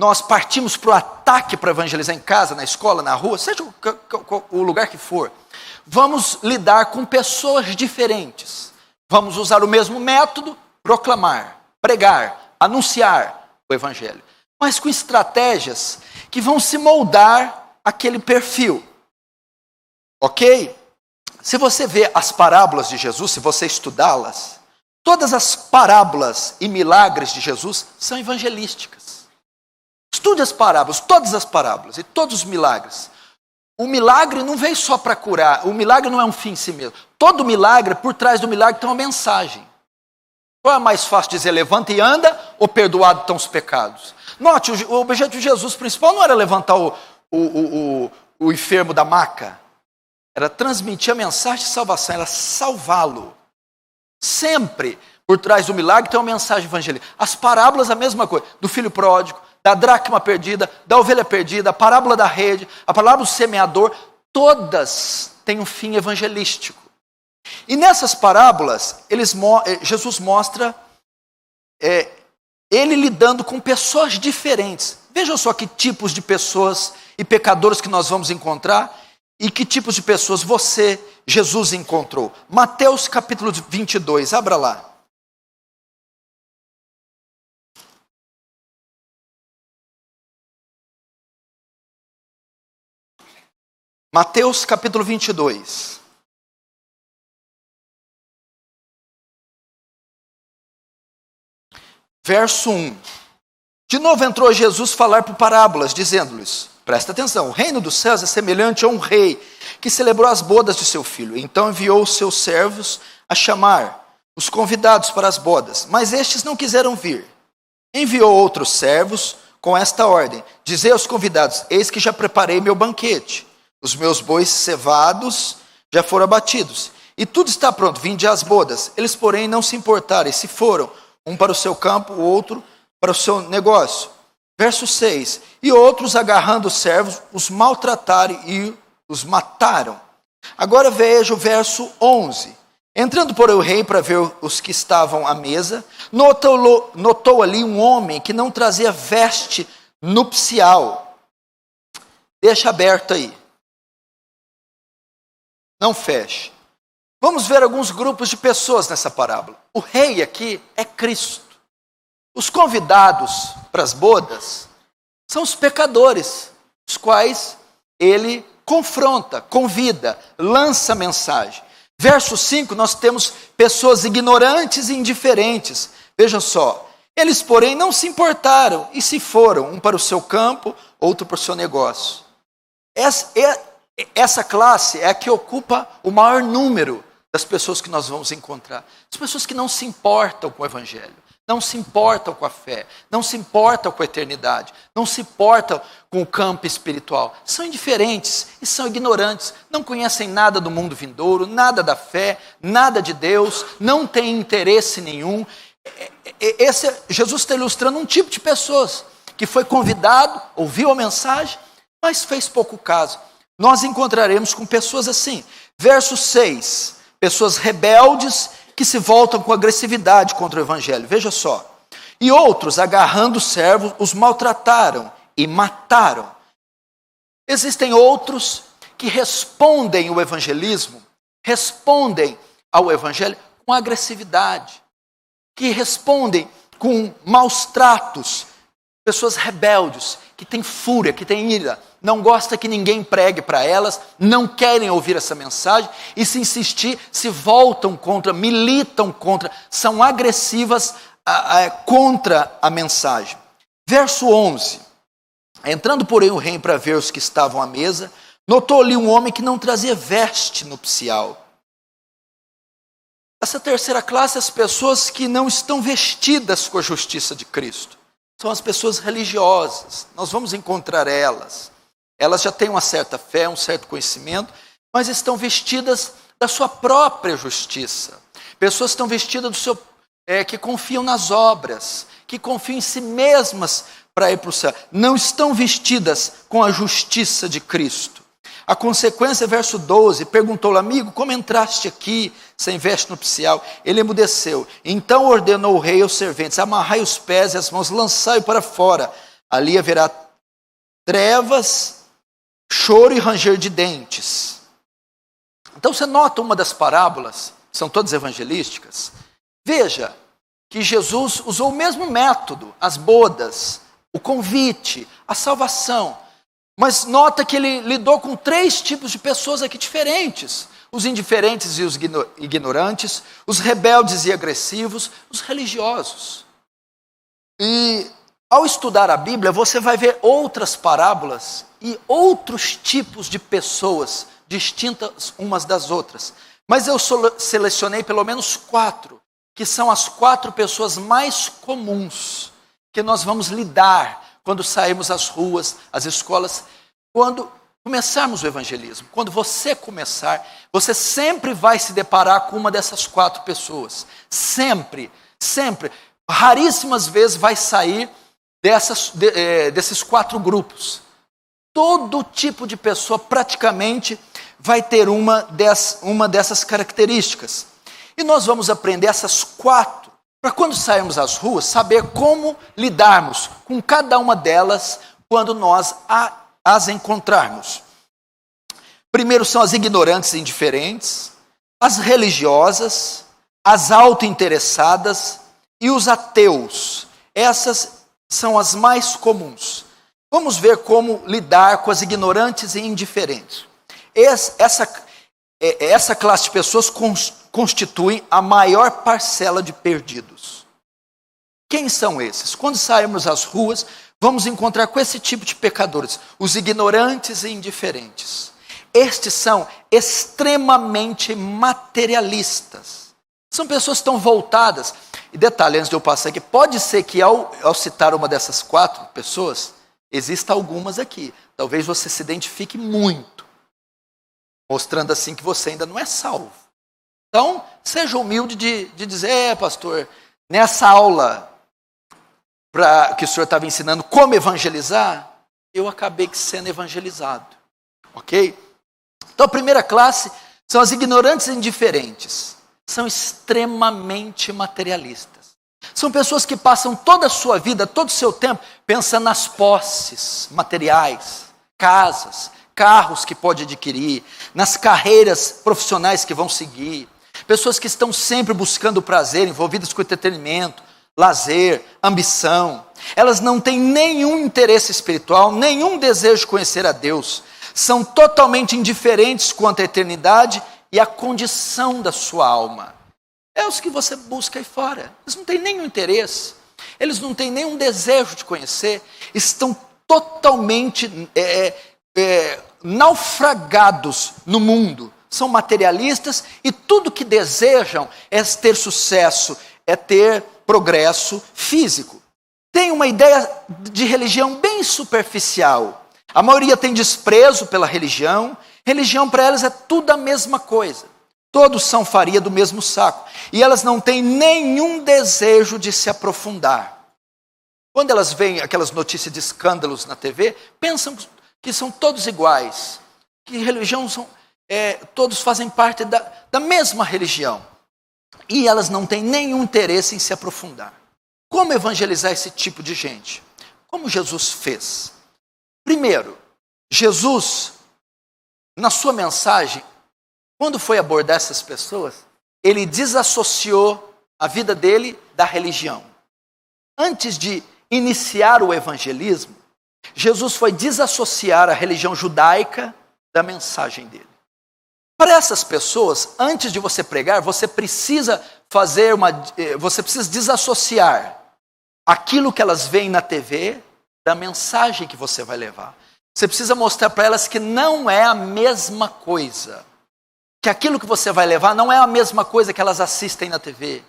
nós partimos para o ataque para evangelizar em casa, na escola, na rua, seja o lugar que for, vamos lidar com pessoas diferentes. Vamos usar o mesmo método, proclamar, pregar, anunciar o evangelho, mas com estratégias que vão se moldar aquele perfil. Ok? Se você vê as parábolas de Jesus, se você estudá-las, todas as parábolas e milagres de Jesus são evangelísticas. Estude as parábolas, todas as parábolas e todos os milagres. O milagre não veio só para curar, o milagre não é um fim em si mesmo. Todo milagre, por trás do milagre tem uma mensagem. Qual é mais fácil dizer, levanta e anda, ou perdoado estão os pecados? Note, o objetivo de Jesus principal não era levantar o enfermo da maca, era transmitir a mensagem de salvação, era salvá-lo. Sempre por trás do milagre tem uma mensagem evangélica. As parábolas a mesma coisa, do filho pródigo, da dracma perdida, da ovelha perdida, a parábola da rede, a parábola do semeador, todas têm um fim evangelístico. E nessas parábolas, Jesus mostra ele lidando com pessoas diferentes. Vejam só que tipos de pessoas e pecadores que nós vamos encontrar e que tipos de pessoas Jesus encontrou. Mateus capítulo 22, abra lá. Mateus capítulo 22. Verso 1. De novo entrou Jesus falar por parábolas, dizendo-lhes, presta atenção, o reino dos céus é semelhante a um rei que celebrou as bodas de seu filho. Então enviou os seus servos a chamar os convidados para as bodas, mas estes não quiseram vir. Enviou outros servos com esta ordem, dizei aos convidados, eis que já preparei meu banquete. Os meus bois cevados já foram abatidos, e tudo está pronto, vinde às bodas. Eles, porém, não se importaram, e se foram, um para o seu campo, o outro para o seu negócio. Verso 6, e outros, agarrando os servos, os maltrataram e os mataram. Agora veja o verso 11. Entrando, porém, o rei para ver os que estavam à mesa, notou ali um homem que não trazia veste nupcial. Deixa aberto aí. Não feche. Vamos ver alguns grupos de pessoas nessa parábola. O rei aqui é Cristo. Os convidados para as bodas são os pecadores, os quais ele confronta, convida, lança mensagem. Verso 5, nós temos pessoas ignorantes e indiferentes. Vejam só. Eles, porém, não se importaram e se foram, um para o seu campo, outro para o seu negócio. Essa classe é a que ocupa o maior número das pessoas que nós vamos encontrar. As pessoas que não se importam com o evangelho, não se importam com a fé, não se importam com a eternidade, não se importam com o campo espiritual. São indiferentes e são ignorantes, não conhecem nada do mundo vindouro, nada da fé, nada de Deus, não têm interesse nenhum. Jesus está ilustrando um tipo de pessoas que foi convidado, ouviu a mensagem, mas fez pouco caso. Nós encontraremos com pessoas assim. Verso 6, pessoas rebeldes que se voltam com agressividade contra o evangelho. Veja só. E outros, agarrando os servos, os maltrataram e mataram. Existem outros que respondem ao evangelismo, respondem ao evangelho com agressividade, que respondem com maus tratos. Pessoas rebeldes, que têm fúria, que têm ira, não gostam que ninguém pregue para elas, não querem ouvir essa mensagem, e se insistir, se voltam contra, militam contra, são agressivas contra a mensagem. Verso 11. Entrando, porém, o rei para ver os que estavam à mesa, notou ali um homem que não trazia veste nupcial. Essa terceira classe, as pessoas que não estão vestidas com a justiça de Cristo. São as pessoas religiosas, nós vamos encontrar elas. Elas já têm uma certa fé, um certo conhecimento, mas estão vestidas da sua própria justiça. Pessoas que estão vestidas que confiam nas obras, que confiam em si mesmas para ir para o céu. Não estão vestidas com a justiça de Cristo. A consequência, verso 12, perguntou-lhe, amigo, como entraste aqui sem veste nupcial? Ele emudeceu. Então ordenou o rei aos serventes, amarrai os pés e as mãos, lançai-o para fora. Ali haverá trevas, choro e ranger de dentes. Então você nota uma das parábolas, são todas evangelísticas. Veja que Jesus usou o mesmo método, as bodas, o convite, a salvação. Mas nota que ele lidou com 3 tipos de pessoas aqui diferentes. Os indiferentes e os ignorantes, os rebeldes e agressivos, os religiosos. E ao estudar a Bíblia, você vai ver outras parábolas e outros tipos de pessoas distintas umas das outras. Mas eu selecionei pelo menos 4, que são as 4 pessoas mais comuns que nós vamos lidar quando sairmos às ruas, às escolas, quando começarmos o evangelismo. Quando você começar, você sempre vai se deparar com uma dessas 4 pessoas. Sempre, sempre. Raríssimas vezes vai sair desses 4 grupos. Todo tipo de pessoa praticamente vai ter uma dessas características. E nós vamos aprender essas 4, para quando sairmos às ruas, saber como lidarmos com cada uma delas quando nós as encontrarmos. Primeiro são as ignorantes e indiferentes, as religiosas, as autointeressadas e os ateus. Essas são as mais comuns. Vamos ver como lidar com as ignorantes e indiferentes. Essa classe de pessoas constitui a maior parcela de perdidos. Quem são esses? Quando sairmos às ruas, vamos encontrar com esse tipo de pecadores, os ignorantes e indiferentes. Estes são extremamente materialistas. São pessoas que estão voltadas. E detalhe, antes de eu passar aqui, pode ser que ao citar uma dessas 4 pessoas, exista algumas aqui. Talvez você se identifique muito, mostrando assim que você ainda não é salvo. Então, seja humilde de dizer, pastor, nessa aula que o senhor estava ensinando como evangelizar, eu acabei sendo evangelizado. Ok? Então, a primeira classe são as ignorantes e indiferentes. São extremamente materialistas. São pessoas que passam toda a sua vida, todo o seu tempo, pensando nas posses materiais, casas, carros que pode adquirir, nas carreiras profissionais que vão seguir. Pessoas que estão sempre buscando prazer, envolvidas com entretenimento, lazer, ambição. Elas não têm nenhum interesse espiritual, nenhum desejo de conhecer a Deus. São totalmente indiferentes quanto à eternidade e à condição da sua alma. É os que você busca aí fora. Eles não têm nenhum interesse, eles não têm nenhum desejo de conhecer, estão totalmente naufragados no mundo. São materialistas e tudo que desejam é ter sucesso, é ter progresso físico. Tem uma ideia de religião bem superficial. A maioria tem desprezo pela religião. Religião para elas é tudo a mesma coisa. Todos são farinha do mesmo saco. E elas não têm nenhum desejo de se aprofundar. Quando elas veem aquelas notícias de escândalos na TV, pensam que são todos iguais. Que religião todos fazem parte da mesma religião. E elas não têm nenhum interesse em se aprofundar. Como evangelizar esse tipo de gente? Como Jesus fez? Primeiro, Jesus, na sua mensagem, quando foi abordar essas pessoas, ele desassociou a vida dele da religião. Antes de iniciar o evangelismo, Jesus foi desassociar a religião judaica da mensagem dele. Para essas pessoas, antes de você pregar, você precisa desassociar aquilo que elas veem na TV da mensagem que você vai levar. Você precisa mostrar para elas que não é a mesma coisa. Que aquilo que você vai levar não é a mesma coisa que elas assistem na TV.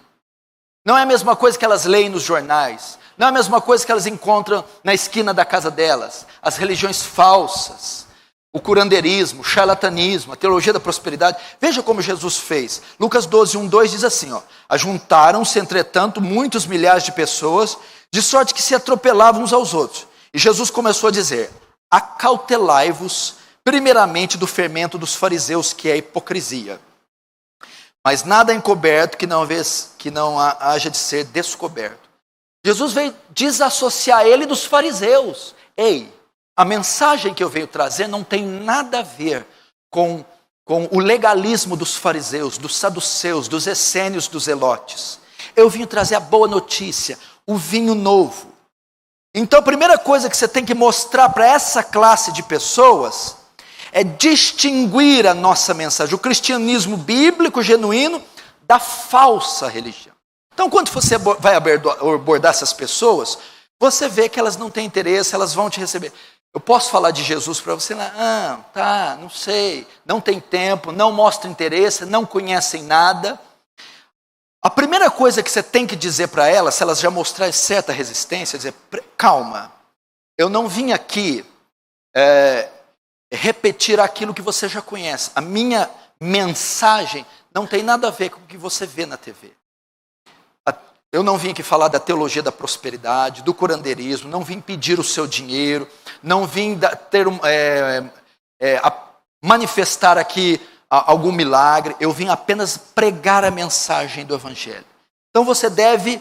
Não é a mesma coisa que elas leem nos jornais. Não é a mesma coisa que elas encontram na esquina da casa delas. As religiões falsas, o curandeirismo, o charlatanismo, a teologia da prosperidade. Veja como Jesus fez. Lucas 12, 1, 2 diz assim, ajuntaram-se, entretanto, muitos milhares de pessoas, de sorte que se atropelavam uns aos outros. E Jesus começou a dizer, acautelai-vos primeiramente do fermento dos fariseus, que é a hipocrisia. Mas nada é encoberto que não haja de ser descoberto. Jesus veio desassociar ele dos fariseus. Ei, a mensagem que eu venho trazer não tem nada a ver com o legalismo dos fariseus, dos saduceus, dos essênios, dos zelotes. Eu vim trazer a boa notícia, o vinho novo. Então a primeira coisa que você tem que mostrar para essa classe de pessoas é distinguir a nossa mensagem, o cristianismo bíblico genuíno da falsa religião. Então quando você vai abordar essas pessoas, você vê que elas não têm interesse, elas vão te receber. Eu posso falar de Jesus para você? Não sei, não tem tempo, não mostra interesse, não conhecem nada. A primeira coisa que você tem que dizer para elas, se elas já mostrarem certa resistência, é dizer, calma, eu não vim aqui repetir aquilo que você já conhece. A minha mensagem não tem nada a ver com o que você vê na TV. Eu não vim aqui falar da teologia da prosperidade, do curandeirismo, não vim pedir o seu dinheiro, não vim manifestar aqui algum milagre, eu vim apenas pregar a mensagem do Evangelho. Então você deve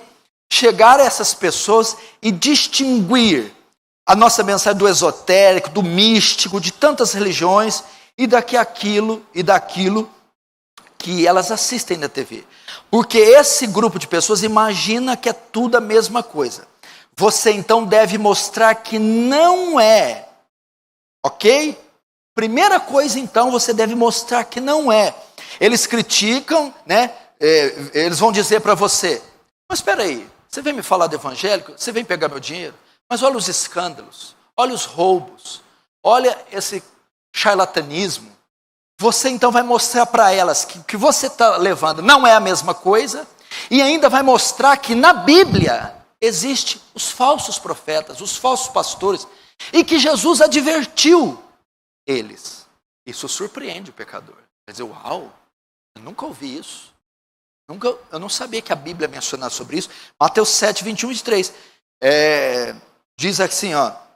chegar a essas pessoas e distinguir a nossa mensagem do esotérico, do místico, de tantas religiões e daquilo que elas assistem na TV. Porque esse grupo de pessoas imagina que é tudo a mesma coisa. Você então deve mostrar que não é. Ok? Primeira coisa então, você deve mostrar que não é. Eles criticam, né? Eles vão dizer para você, mas espera aí, você vem me falar do evangélico? Você vem pegar meu dinheiro? Mas olha os escândalos, olha os roubos, olha esse charlatanismo. Você então vai mostrar para elas que o que você está levando não é a mesma coisa, e ainda vai mostrar que na Bíblia existem os falsos profetas, os falsos pastores, e que Jesus advertiu eles. Isso surpreende o pecador. Quer dizer, uau, eu nunca ouvi isso. Eu não sabia que a Bíblia mencionava sobre isso. Mateus 7, 21 e 23. Diz assim,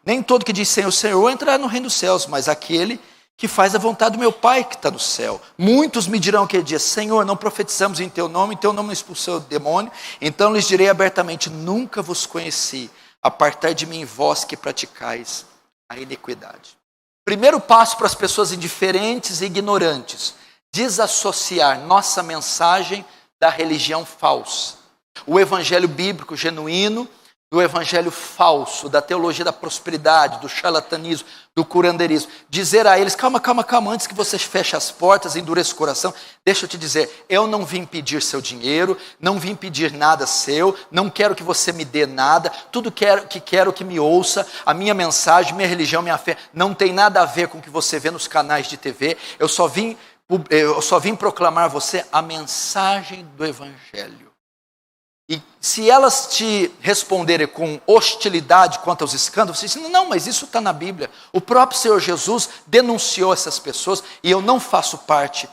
nem todo que diz Senhor, Senhor entrará no reino dos céus, mas aquele que faz a vontade do meu Pai que está no céu. Muitos me dirão aquele dia, Senhor, não profetizamos em teu nome não expulsou o demônio. Então lhes direi abertamente, nunca vos conheci, apartai de mim vós que praticais a iniquidade. Primeiro passo para as pessoas indiferentes e ignorantes, desassociar nossa mensagem da religião falsa. O evangelho bíblico genuíno do evangelho falso, da teologia da prosperidade, do charlatanismo, do curandeirismo. Dizer a eles, calma, antes que você feche as portas e endureça o coração, deixa eu te dizer, eu não vim pedir seu dinheiro, não vim pedir nada seu, não quero que você me dê nada, tudo quero que me ouça, a minha mensagem, minha religião, minha fé, não tem nada a ver com o que você vê nos canais de TV, eu só vim proclamar a você a mensagem do evangelho. E se elas te responderem com hostilidade quanto aos escândalos, você diz, não, mas isso está na Bíblia. O próprio Senhor Jesus denunciou essas pessoas e eu não faço parte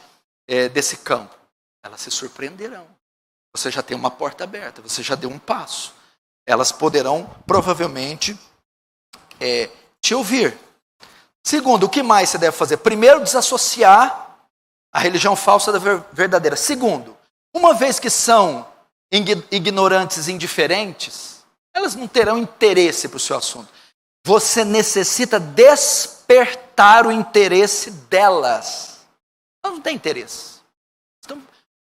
desse campo. Elas se surpreenderão. Você já tem uma porta aberta, você já deu um passo. Elas poderão, provavelmente, te ouvir. Segundo, o que mais você deve fazer? Primeiro, desassociar a religião falsa da verdadeira. Segundo, uma vez que são ignorantes e indiferentes, elas não terão interesse para o seu assunto. Você necessita despertar o interesse delas. Elas não têm interesse. Estão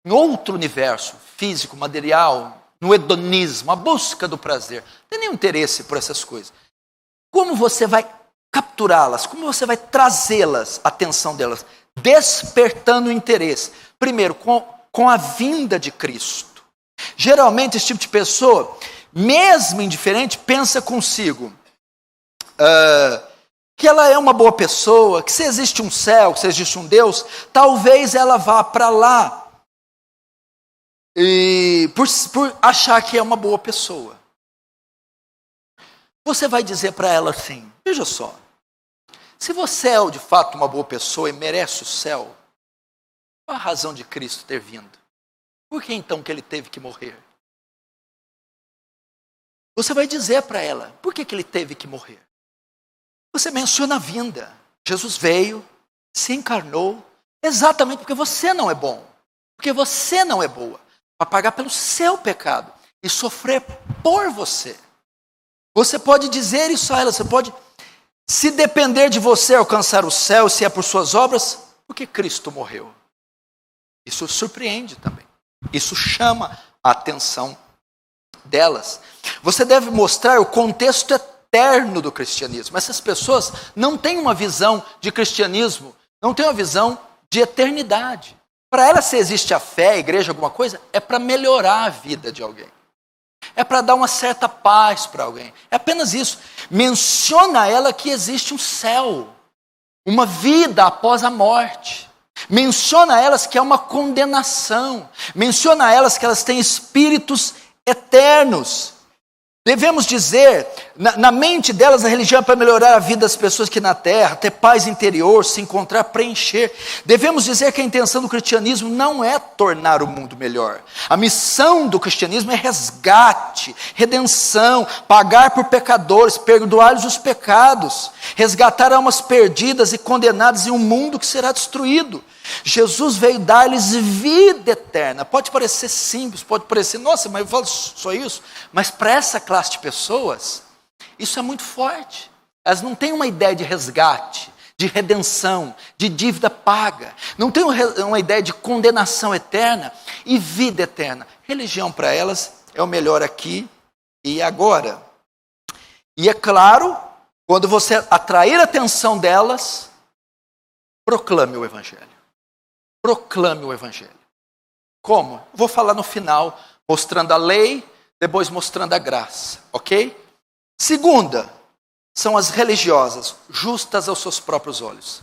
em outro universo, físico, material, no hedonismo, a busca do prazer. Não tem nenhum interesse por essas coisas. Como você vai capturá-las? Como você vai trazê-las, a atenção delas? Despertando o interesse. Primeiro, com a vinda de Cristo. Geralmente esse tipo de pessoa, mesmo indiferente, pensa consigo que ela é uma boa pessoa, que se existe um céu, que se existe um Deus, talvez ela vá para lá e por achar que é uma boa pessoa. Você vai dizer para ela assim, veja só, se você é de fato uma boa pessoa e merece o céu, qual a razão de Cristo ter vindo? Por que então que ele teve que morrer? Você vai dizer para ela, por que ele teve que morrer? Você menciona a vinda. Jesus veio, se encarnou, exatamente porque você não é bom. Porque você não é boa. Para pagar pelo seu pecado. e sofrer por você. Você pode dizer isso a ela, você pode, se depender de você alcançar o céu, se é por suas obras, porque Cristo morreu. Isso surpreende também. Isso chama a atenção delas. Você deve mostrar o contexto eterno do cristianismo. Essas pessoas não têm uma visão de cristianismo, não têm uma visão de eternidade. Para elas, se existe a fé, a igreja, alguma coisa, é para melhorar a vida de alguém. É para dar uma certa paz para alguém. É apenas isso. Menciona a ela que existe um céu, uma vida após a morte. Menciona a elas que é uma condenação. Menciona a elas que elas têm espíritos eternos. Devemos dizer, na mente delas, a religião é para melhorar a vida das pessoas aqui na terra, ter paz interior, se encontrar, preencher. Devemos dizer que a intenção do cristianismo não é tornar o mundo melhor. A missão do cristianismo é resgate, redenção, pagar por pecadores, perdoar-lhes os pecados, resgatar almas perdidas e condenadas em um mundo que será destruído. Jesus veio dar-lhes vida eterna. Pode parecer simples, pode parecer, nossa, mas eu falo só isso. Mas para essa classe de pessoas, isso é muito forte. Elas não têm uma ideia de resgate, de redenção, de dívida paga. Não têm uma ideia de condenação eterna e vida eterna. Religião para elas é o melhor aqui e agora. E é claro, quando você atrair a atenção delas, proclame o Evangelho. Proclame o Evangelho. Como? Vou falar no final, mostrando a lei, depois mostrando a graça, ok? Segunda, são as religiosas, justas aos seus próprios olhos.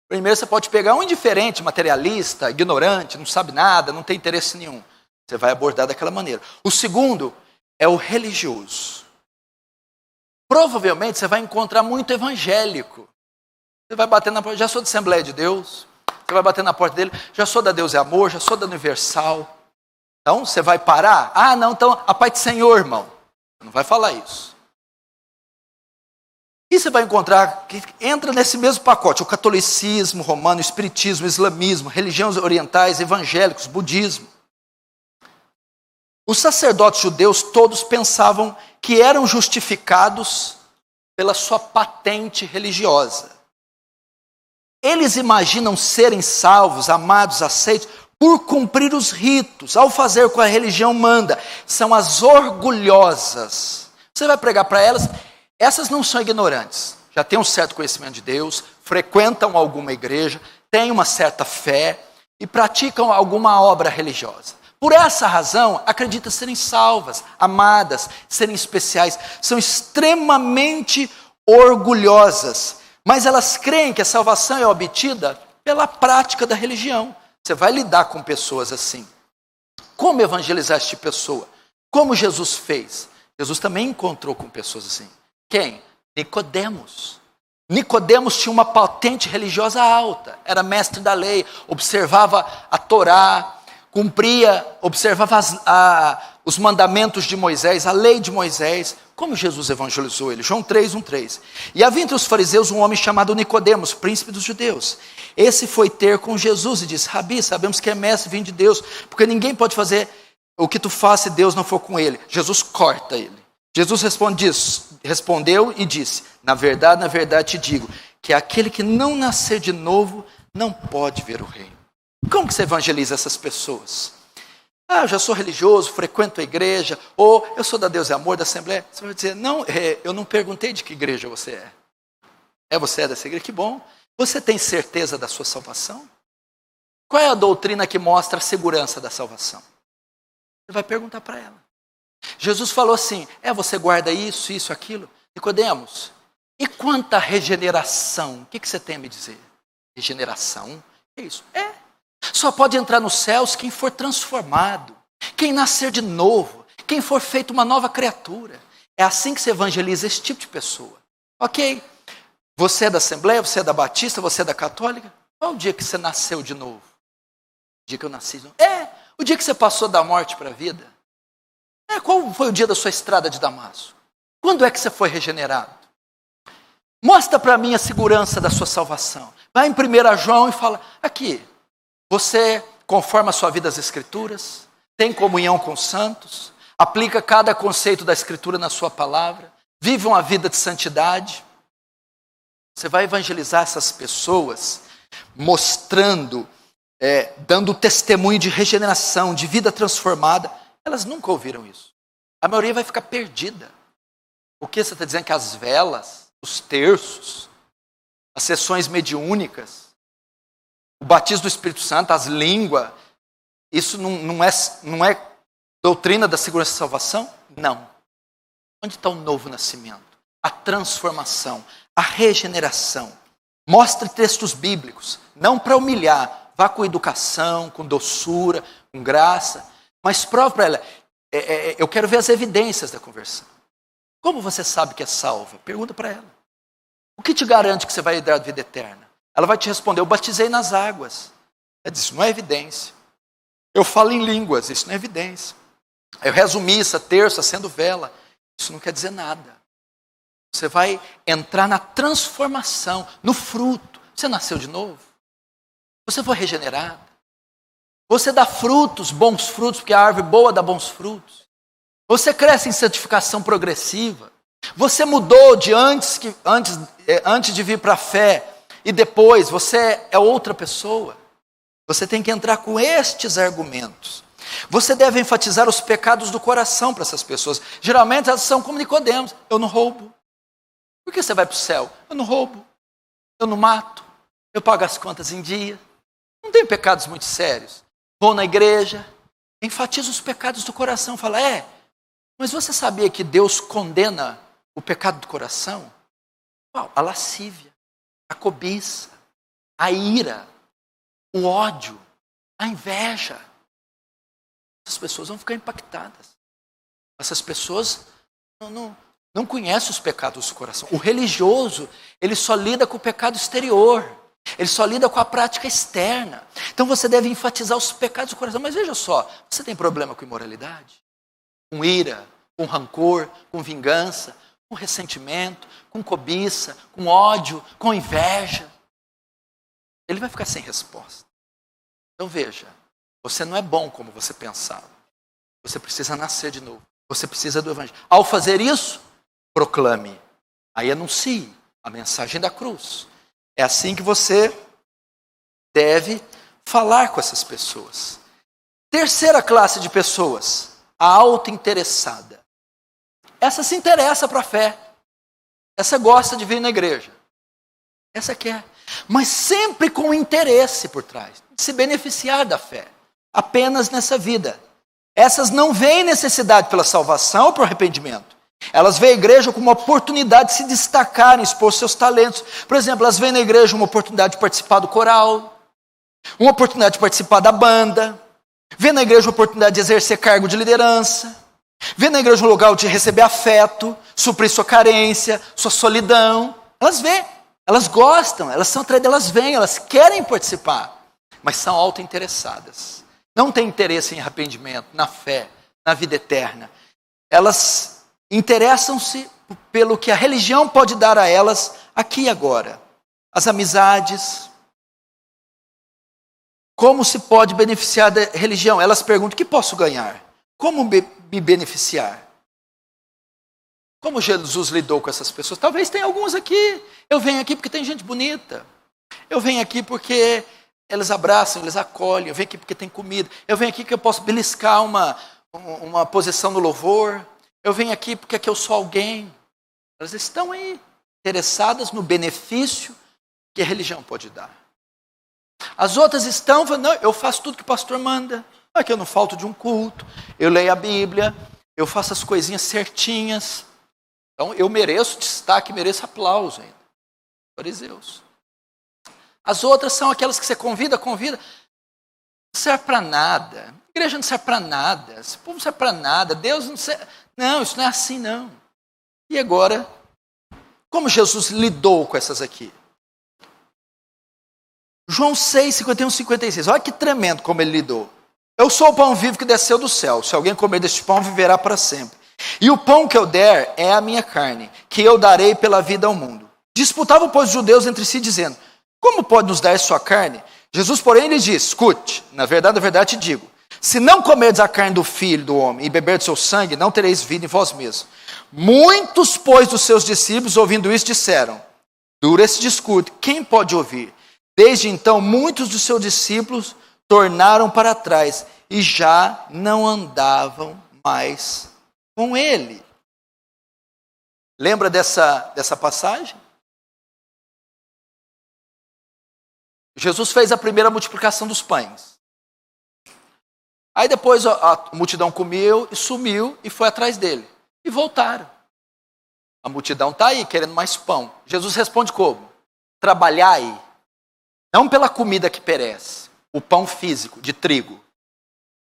Primeiro você pode pegar um indiferente, materialista, ignorante, não sabe nada, não tem interesse nenhum. Você vai abordar daquela maneira. O segundo é o religioso. Provavelmente você vai encontrar muito evangélico. Você vai bater na porta, já sou da Assembleia de Deus. Você vai bater na porta dele, já sou da Deus é Amor, já sou da Universal. Então, você vai parar? Ah, não, então, a paz do Senhor, irmão. Você não vai falar isso. E você vai encontrar, que entra nesse mesmo pacote, o catolicismo romano, o espiritismo, o islamismo, religiões orientais, evangélicos, budismo. Os sacerdotes judeus todos pensavam que eram justificados pela sua patente religiosa. Eles imaginam serem salvos, amados, aceitos, por cumprir os ritos, ao fazer o que a religião manda. São as orgulhosas. Você vai pregar para elas, essas não são ignorantes. Já têm um certo conhecimento de Deus, frequentam alguma igreja, têm uma certa fé e praticam alguma obra religiosa. Por essa razão, acreditam serem salvas, amadas, serem especiais. São extremamente orgulhosas. Mas elas creem que a salvação é obtida pela prática da religião. Você vai lidar com pessoas assim. Como evangelizar esta pessoa? Como Jesus fez? Jesus também encontrou com pessoas assim. Quem? Nicodemos. Nicodemos tinha uma patente religiosa alta. Era mestre da lei, observava a Torá, observava os mandamentos de Moisés, a lei de Moisés. Como Jesus evangelizou ele? João 3:1-3. E havia entre os fariseus um homem chamado Nicodemos, príncipe dos judeus. Esse foi ter com Jesus e disse: Rabi, sabemos que é mestre vindo de Deus, porque ninguém pode fazer o que tu faz se Deus não for com ele. Jesus corta ele. Jesus respondeu e disse: na verdade te digo, que aquele que não nascer de novo não pode ver o reino. Como que você evangeliza essas pessoas? Ah, eu já sou religioso, frequento a igreja, ou eu sou da Deus é Amor, da Assembleia. Você vai dizer, não, eu não perguntei de que igreja você é. Você é dessa igreja? Que bom. Você tem certeza da sua salvação? Qual é a doutrina que mostra a segurança da salvação? Você vai perguntar para ela. Jesus falou assim, você guarda isso, isso, aquilo. Nicodemos, e quanto à regeneração? O que você tem a me dizer? Regeneração? É isso? Só pode entrar nos céus quem for transformado, quem nascer de novo, quem for feito uma nova criatura. É assim que se evangeliza esse tipo de pessoa. Ok? Você é da Assembleia, você é da Batista, você é da Católica? Qual o dia que você nasceu de novo? O dia que eu nasci de novo? O dia que você passou da morte para a vida? Qual foi o dia da sua estrada de Damasco? Quando é que você foi regenerado? Mostra para mim a segurança da sua salvação. Vai em 1 João e fala, aqui, você conforma a sua vida às Escrituras, tem comunhão com os santos, aplica cada conceito da Escritura na sua palavra, vive uma vida de santidade. Você vai evangelizar essas pessoas mostrando, dando testemunho de regeneração, de vida transformada. Elas nunca ouviram isso. A maioria vai ficar perdida. O que você está dizendo? Que as velas, os terços, as sessões mediúnicas, o batismo do Espírito Santo, as línguas, isso não é doutrina da segurança e salvação? Não. Onde está o novo nascimento? A transformação, a regeneração. Mostre textos bíblicos, não para humilhar, vá com educação, com doçura, com graça, mas prove para ela, eu quero ver as evidências da conversão. Como você sabe que é salva? Pergunta para ela. O que te garante que você vai herdar a vida eterna? Ela vai te responder, eu batizei nas águas. Ela diz, isso não é evidência. Eu falo em línguas, isso não é evidência. Eu rezo missa, terça, acendo vela, isso não quer dizer nada. Você vai entrar na transformação, no fruto. Você nasceu de novo? Você foi regenerado? Você dá frutos, bons frutos, porque a árvore boa dá bons frutos. Você cresce em santificação progressiva. Você mudou de antes de vir para a fé e depois você é outra pessoa. Você tem que entrar com estes argumentos. Você deve enfatizar os pecados do coração para essas pessoas. Geralmente elas são como Nicodemos. Eu não roubo. Por que você vai para o céu? Eu não roubo. Eu não mato. Eu pago as contas em dia. Não tem pecados muito sérios. Vou na igreja. Enfatiza os pecados do coração. Fala, mas você sabia que Deus condena o pecado do coração? A lascívia, a cobiça, a ira, o ódio, a inveja. Essas pessoas vão ficar impactadas. Essas pessoas não conhecem os pecados do coração. O religioso, ele só lida com o pecado exterior. Ele só lida com a prática externa. Então você deve enfatizar os pecados do coração. Mas veja só, você tem problema com imoralidade? Com ira, com rancor, com vingança, com ressentimento, com cobiça, com ódio, com inveja? Ele vai ficar sem resposta. Então veja, você não é bom como você pensava. Você precisa nascer de novo. Você precisa do evangelho. Ao fazer isso, proclame. Aí anuncie a mensagem da cruz. É assim que você deve falar com essas pessoas. Terceira classe de pessoas, a autointeressada. Essa se interessa para a fé. Essa gosta de vir na igreja. Essa quer. Mas sempre com interesse por trás. De se beneficiar da fé. Apenas nessa vida. Essas não veem necessidade pela salvação ou por arrependimento. Elas veem a igreja como uma oportunidade de se destacarem, expor seus talentos. Por exemplo, elas veem na igreja uma oportunidade de participar do coral, uma oportunidade de participar da banda, vê na igreja uma oportunidade de exercer cargo de liderança, vê na igreja um lugar de receber afeto, suprir sua carência, sua solidão. Elas veem, elas gostam, elas são atraídas, elas vêm, elas querem participar, mas são autointeressadas. Não têm interesse em arrependimento, na fé, na vida eterna. Elas interessam-se pelo que a religião pode dar a elas aqui e agora. As amizades. Como se pode beneficiar da religião? Elas perguntam, o que posso ganhar? Como me beneficiar? Como Jesus lidou com essas pessoas? Talvez tenha alguns aqui. Eu venho aqui porque tem gente bonita. Eu venho aqui porque eles abraçam, eles acolhem. Eu venho aqui porque tem comida. Eu venho aqui que eu posso beliscar uma posição no louvor. Eu venho aqui porque aqui eu sou alguém. Elas estão aí, interessadas no benefício que a religião pode dar. As outras estão falando, não, eu faço tudo que o pastor manda. Aqui eu não falto de um culto, eu leio a Bíblia, eu faço as coisinhas certinhas. Então eu mereço destaque, mereço aplauso ainda. Fariseus. As outras são aquelas que você convida. Não serve para nada. A igreja não serve para nada. Esse povo não serve para nada. Deus não serve. Não, isso não é assim não. E agora, como Jesus lidou com essas aqui? João 6, 51, 56. Olha que tremendo como ele lidou. Eu sou o pão vivo que desceu do céu. Se alguém comer deste pão, viverá para sempre. E o pão que eu der é a minha carne, que eu darei pela vida ao mundo. Disputavam, pois, os judeus entre si, dizendo, como pode nos dar sua carne? Jesus, porém, lhes disse, escute, na verdade te digo, Se não comerdes a carne do Filho do homem e beberdes seu sangue, não tereis vida em vós mesmos. Muitos, pois, dos seus discípulos, ouvindo isso, disseram, duro esse discurso, quem pode ouvir? Desde então, muitos dos seus discípulos tornaram para trás e já não andavam mais com ele. Lembra dessa passagem? Jesus fez a primeira multiplicação dos pães. Aí depois a multidão comeu e sumiu e foi atrás dele. E voltaram. A multidão está aí querendo mais pão. Jesus responde como? Trabalhai, não pela comida que perece, o pão físico de trigo.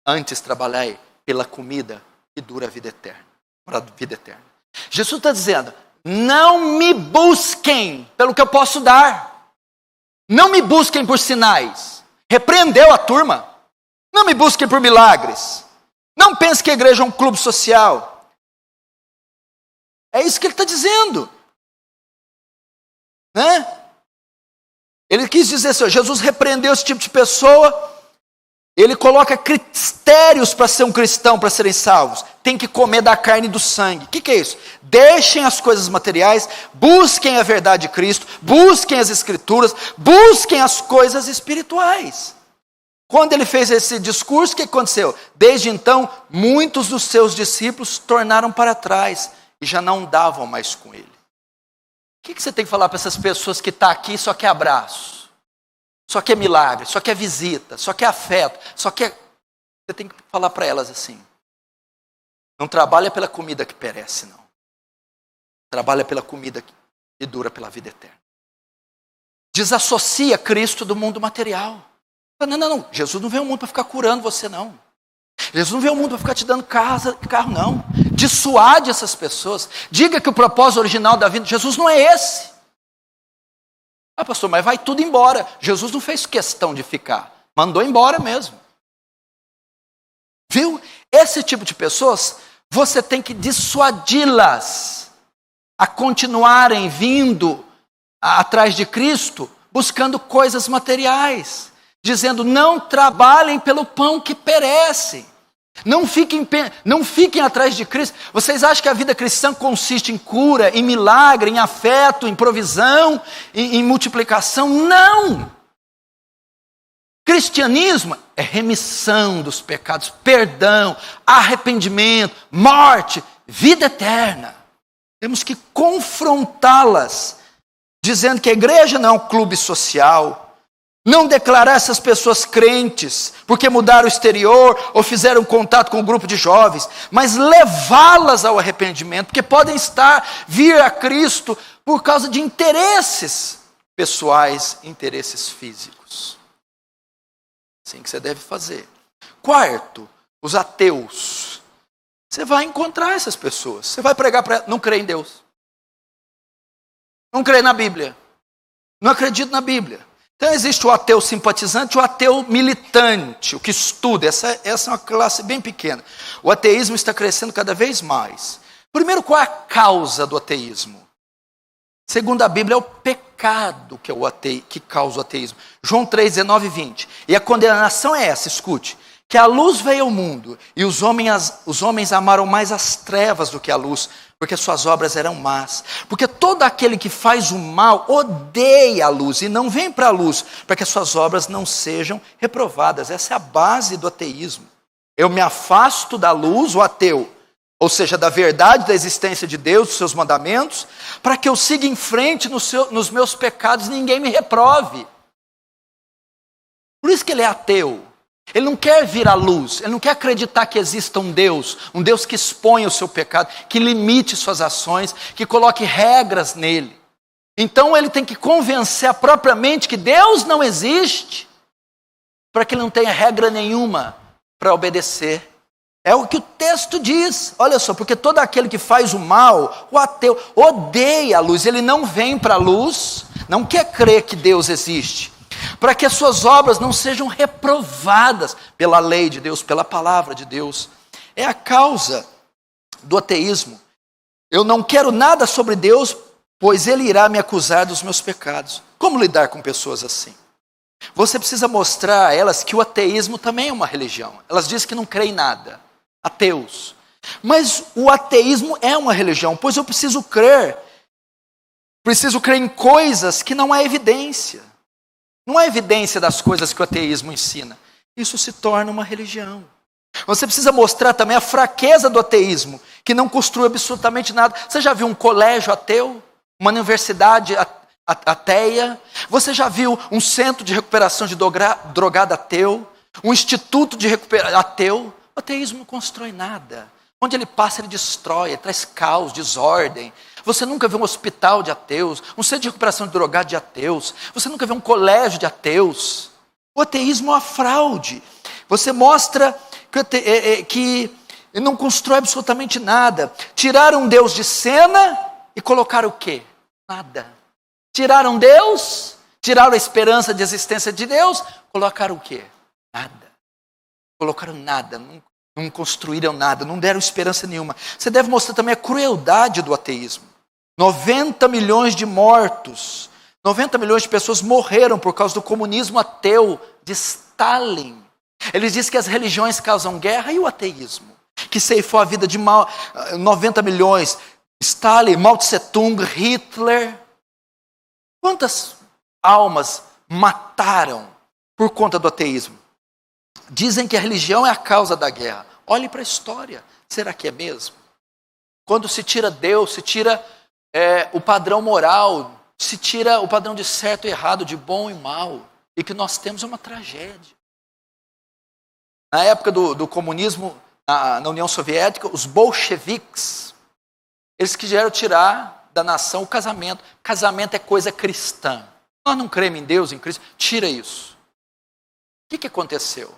Antes trabalhai pela comida que dura a vida eterna. Para a vida eterna. Jesus está dizendo, não me busquem pelo que eu posso dar. Não me busquem por sinais. Repreendeu a turma. Não me busquem por milagres. Não pense que a igreja é um clube social. É isso que ele está dizendo. Né? Ele quis dizer assim, Jesus repreendeu esse tipo de pessoa. Ele coloca critérios para ser um cristão, para serem salvos. Tem que comer da carne e do sangue. O que é isso? Deixem as coisas materiais, busquem a verdade de Cristo, busquem as escrituras, busquem as coisas espirituais. Quando ele fez esse discurso, o que aconteceu? Desde então, muitos dos seus discípulos tornaram para trás e já não davam mais com ele. O que você tem que falar para essas pessoas que estão aqui e só quer abraço? Só quer milagre, só quer visita, só quer afeto, só quer... Você tem que falar para elas assim. Não trabalha pela comida que perece, não. Trabalha pela comida que dura pela vida eterna. Desassocia Cristo do mundo material. Não. Jesus não veio ao mundo para ficar curando você, não. Jesus não veio ao mundo para ficar te dando carro, não. Dissuade essas pessoas. Diga que o propósito original da vida de Jesus não é esse. Ah, pastor, mas vai tudo embora. Jesus não fez questão de ficar. Mandou embora mesmo. Viu? Esse tipo de pessoas, você tem que dissuadi-las a continuarem vindo atrás de Cristo, buscando coisas materiais. Dizendo, não trabalhem pelo pão que perece. Não fiquem atrás de Cristo. Vocês acham que a vida cristã consiste em cura, em milagre, em afeto, em provisão, em multiplicação? Não! Cristianismo é remissão dos pecados, perdão, arrependimento, morte, vida eterna. Temos que confrontá-las, dizendo que a igreja não é um clube social. Não declarar essas pessoas crentes, porque mudaram o exterior ou fizeram contato com um grupo de jovens, mas levá-las ao arrependimento, porque podem vir a Cristo por causa de interesses pessoais, interesses físicos. Assim que você deve fazer. Quarto, os ateus. Você vai encontrar essas pessoas. Você vai pregar para elas, não crê em Deus. Não crê na Bíblia. Não acredito na Bíblia. Então existe o ateu simpatizante e o ateu militante, o que estuda. Essa é uma classe bem pequena. O ateísmo está crescendo cada vez mais. Primeiro, qual é a causa do ateísmo? Segundo a Bíblia, é o pecado que causa o ateísmo. João 3, 19 e 20. E a condenação é essa, escute. Que a luz veio ao mundo e os homens amaram mais as trevas do que a luz, porque suas obras eram más. Porque todo aquele que faz o mal odeia a luz e não vem para a luz, para que as suas obras não sejam reprovadas. Essa é a base do ateísmo. Eu me afasto da luz, o ateu, ou seja, da verdade da existência de Deus, dos seus mandamentos, para que eu siga em frente nos meus pecados e ninguém me reprove. Por isso que ele é ateu. Ele não quer vir à luz, ele não quer acreditar que exista um Deus que exponha o seu pecado, que limite suas ações, que coloque regras nele. Então ele tem que convencer a própria mente que Deus não existe, para que ele não tenha regra nenhuma para obedecer. É o que o texto diz. Olha só, porque todo aquele que faz o mal, o ateu, odeia a luz, ele não vem para a luz, não quer crer que Deus existe, para que as suas obras não sejam reprovadas pela lei de Deus, pela palavra de Deus. É a causa do ateísmo. Eu não quero nada sobre Deus, pois Ele irá me acusar dos meus pecados. Como lidar com pessoas assim? Você precisa mostrar a elas que o ateísmo também é uma religião. Elas dizem que não creem em nada, ateus. Mas o ateísmo é uma religião, pois eu preciso crer em coisas que não há evidência. Não há evidência das coisas que o ateísmo ensina. Isso se torna uma religião. Você precisa mostrar também a fraqueza do ateísmo, que não construi absolutamente nada. Você já viu um colégio ateu? Uma universidade ateia? Você já viu um centro de recuperação de drogado ateu? Um instituto de recuperação ateu? O ateísmo não constrói nada. Onde ele passa, ele destrói, ele traz caos, desordem. Você nunca vê um hospital de ateus, um centro de recuperação de drogado de ateus. Você nunca vê um colégio de ateus. O ateísmo é uma fraude. Você mostra que não constrói absolutamente nada. Tiraram Deus de cena e colocaram o quê? Nada. Tiraram Deus, tiraram a esperança de existência de Deus, colocaram o quê? Nada. Colocaram nada, não construíram nada, não deram esperança nenhuma. Você deve mostrar também a crueldade do ateísmo. 90 milhões de mortos, 90 milhões de pessoas morreram por causa do comunismo ateu de Stalin. Eles dizem que as religiões causam guerra e o ateísmo, que ceifou a vida de 90 milhões. Stalin, Mao Tse Tung, Hitler. Quantas almas mataram por conta do ateísmo? Dizem que a religião é a causa da guerra. Olhe para a história. Será que é mesmo? Quando se tira Deus, se tira o padrão moral, se tira o padrão de certo e errado, de bom e mal, e que nós temos uma tragédia. Na época do comunismo, na União Soviética, os bolcheviques, eles quiseram tirar da nação o casamento. Casamento é coisa cristã. Nós não cremos em Deus, em Cristo. Tira isso. O que aconteceu?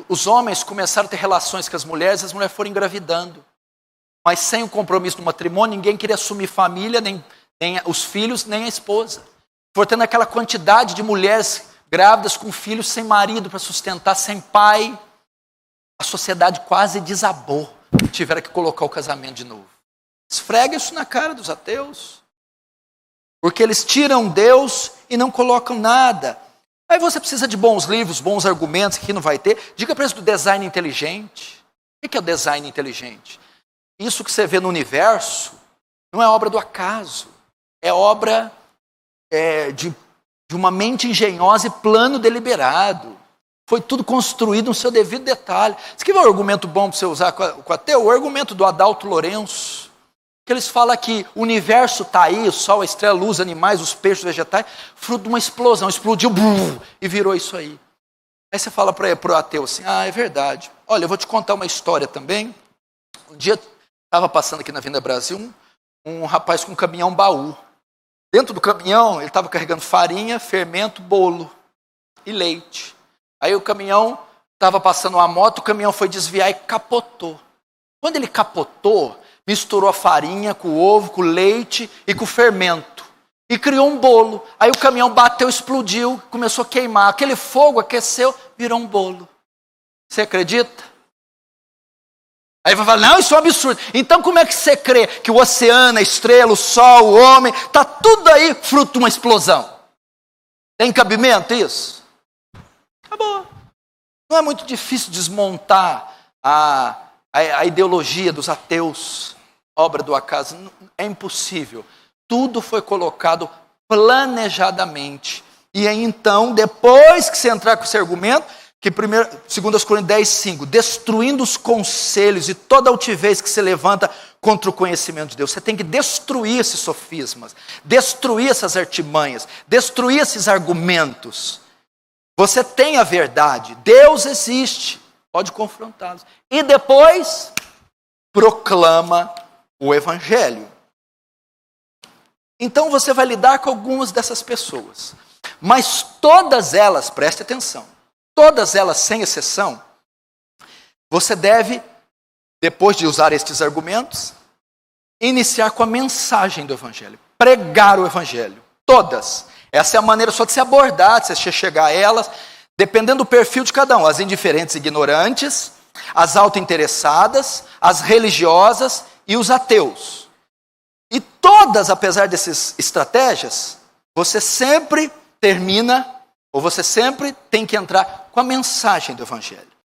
Os homens começaram a ter relações com as mulheres foram engravidando. Mas sem o compromisso do matrimônio, ninguém queria assumir família, nem os filhos, nem a esposa. Foi tendo aquela quantidade de mulheres grávidas com filhos sem marido para sustentar, sem pai. A sociedade quase desabou. Tiveram que colocar o casamento de novo. Esfrega isso na cara dos ateus. Porque eles tiram Deus e não colocam nada. Aí você precisa de bons livros, bons argumentos, que aqui não vai ter. Diga para eles do design inteligente. O que é o design inteligente? Isso que você vê no universo não é obra do acaso. É obra de uma mente engenhosa e plano deliberado. Foi tudo construído no seu devido detalhe. Você quer ver um argumento bom para você usar com o ateu? O argumento do Adalto Lourenço. Que eles falam que o universo está aí, o sol, a estrela, a luz, animais, os peixes, os vegetais, fruto de uma explosão. Explodiu e virou isso aí. Aí você fala para o ateu assim, é verdade. Olha, eu vou te contar uma história também. Um dia estava passando aqui na Avenida Brasil um rapaz com um caminhão baú. Dentro do caminhão ele estava carregando farinha, fermento, bolo e leite. Aí o caminhão estava passando uma moto, o caminhão foi desviar e capotou. Quando ele capotou, misturou a farinha com o ovo, com o leite e com o fermento. E criou um bolo. Aí o caminhão bateu, explodiu, começou a queimar. Aquele fogo aqueceu, virou um bolo. Você acredita? Aí vai falar, não, isso é um absurdo. Então como é que você crê que o oceano, a estrela, o sol, o homem, está tudo aí fruto de uma explosão? Tem cabimento isso? Acabou. Não é muito difícil desmontar a ideologia dos ateus, obra do acaso. É impossível. Tudo foi colocado planejadamente. E aí então, depois que você entrar com esse argumento, que 2 Coríntios 10, 5, destruindo os conselhos e toda altivez que se levanta contra o conhecimento de Deus. Você tem que destruir esses sofismas, destruir essas artimanhas, destruir esses argumentos. Você tem a verdade, Deus existe, pode confrontá-los. E depois, proclama o Evangelho. Então você vai lidar com algumas dessas pessoas. Mas todas elas, preste atenção, todas elas, sem exceção, você deve, depois de usar estes argumentos, iniciar com a mensagem do Evangelho. Pregar o Evangelho. Todas. Essa é a maneira só de se abordar, de você chegar a elas, dependendo do perfil de cada um. As indiferentes e ignorantes, as autointeressadas, as religiosas e os ateus. E todas, apesar dessas estratégias, você sempre termina Ou você sempre tem que entrar com a mensagem do Evangelho.